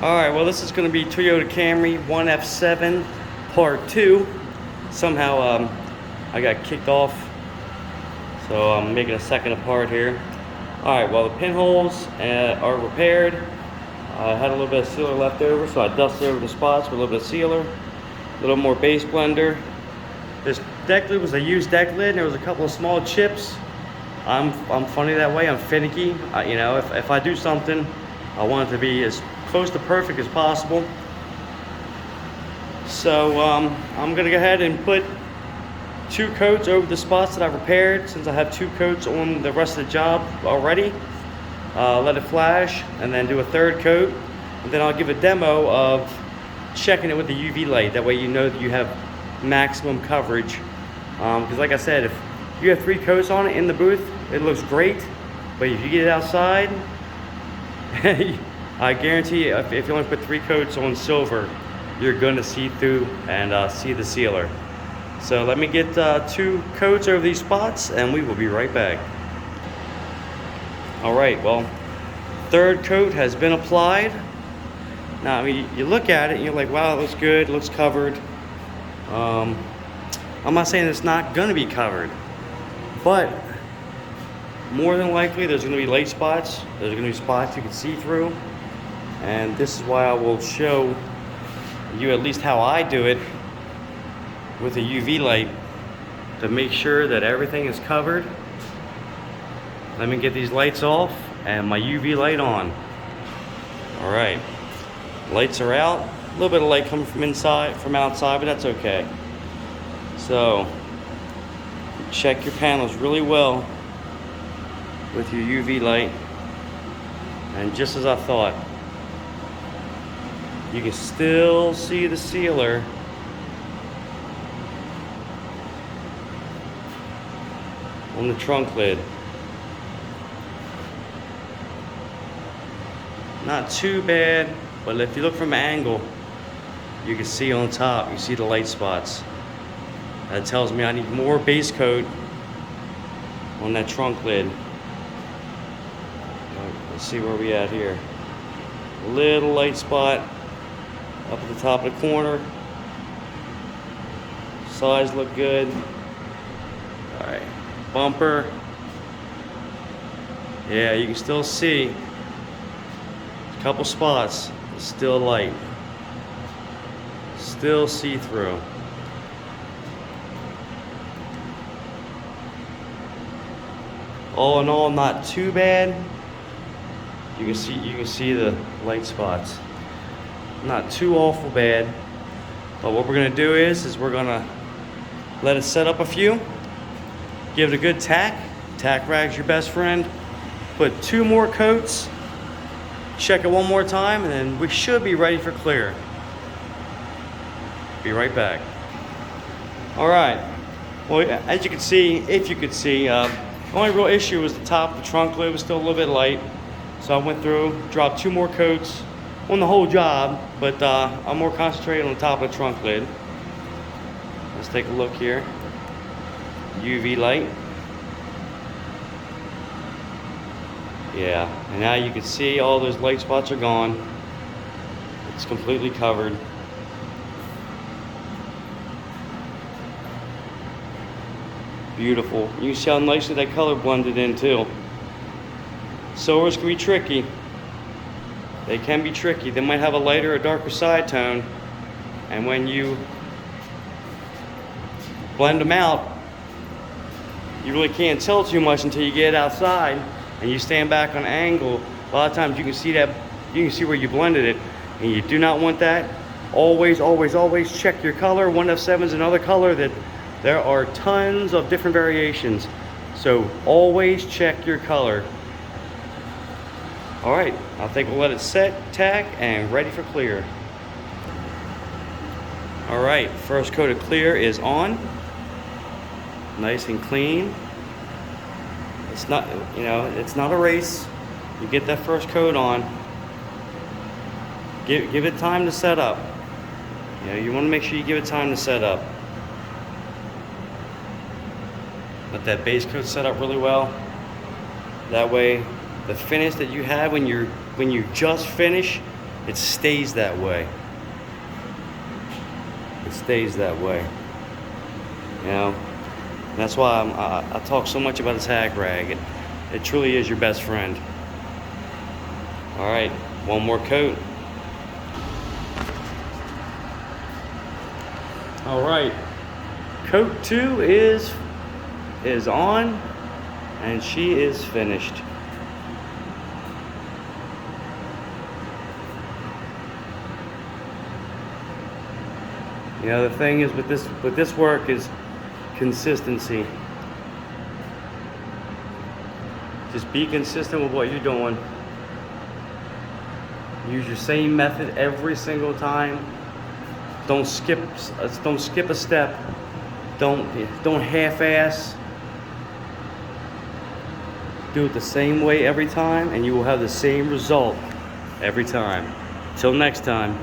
Alright, well this is going to be Toyota Camry 1F7 Part 2. Somehow I got kicked off, so I'm making a second part here. Alright, well the pinholes are repaired. I had a little bit of sealer left over, so I dusted over the spots with a little bit of sealer. A little more base blender. This deck lid was a used deck lid, and there was a couple of small chips. I'm funny that way, I'm finicky. You know, if I do something, I want it to be as close to perfect as possible. So I'm gonna go ahead and put 2 coats over the spots that I repaired, since I have 2 coats on the rest of the job already. Let it flash and then do a 3rd coat, and then I'll give a demo of checking it with the UV light. That way you know that you have maximum coverage, because like I said, if you have 3 coats on it in the booth, it looks great, but if you get it outside, I guarantee you, if you only put 3 coats on silver, you're going to see through and see the sealer. So let me get 2 coats over these spots and we will be right back. Alright, well, 3rd coat has been applied. Now, I mean, you look at it and you're like, wow, it looks good, it looks covered. I'm not saying it's not going to be covered, but more than likely there's going to be light spots. There's going to be spots you can see through. And this is why I will show you at least how I do it with a UV light to make sure that everything is covered. Let me get these lights off and my UV light on. Alright, lights are out. A little bit of light coming from outside, but that's okay. So, check your panels really well with your UV light. And just as I thought, you can still see the sealer on the trunk lid. Not too bad, but if you look from an angle, you can see on top, you see the light spots. That tells me I need more base coat on that trunk lid. Let's see where we at here. A little light spot up at the top of the corner. Sides look good. Alright, bumper. Yeah, you can still see a couple spots. It's still light. Still see-through. All in all, not too bad. You can see the light spots. Not too awful bad. But what we're gonna do is we're gonna let it set up a few. Give it a good tack. Tack rag's your best friend. Put 2 more coats. Check it one more time, and then we should be ready for clear. Be right back. All right. Well, as you can see, if you could see, the only real issue was the top of the trunk lid was still a little bit light. So I went through, dropped 2 more coats on the whole job, but I'm more concentrated on the top of the trunk lid. Let's take a look here. UV light. Yeah, and now you can see all those light spots are gone. It's completely covered. Beautiful. You can see how nicely that color blended in too. Silvers can be tricky. They can be tricky. They might have a lighter or darker side tone, and when you blend them out, you really can't tell too much until you get outside and you stand back on an angle. A lot of times you can see that, you can see where you blended it, and you do not want that. Always, always, always check your color. 1F7 is another color that there are tons of different variations. So always check your color. All right, I think we'll let it set, tack, and ready for clear. All right, first coat of clear is on. Nice and clean. It's not, you know, it's not a race. You get that first coat on. Give it time to set up. You know, you want to make sure you give it time to set up. Let that base coat set up really well. That way, the finish that you have when you just finish it stays that way. It stays that way. You know? And that's why I talk so much about this hack rag. It truly is your best friend. All right, one more coat. All right, coat 2 is on, and she is finished. You know, the thing is with this work is consistency. Just be consistent with what you're doing. Use your same method every single time. Don't skip a step. Don't half-ass. Do it the same way every time, and you will have the same result every time. Till next time.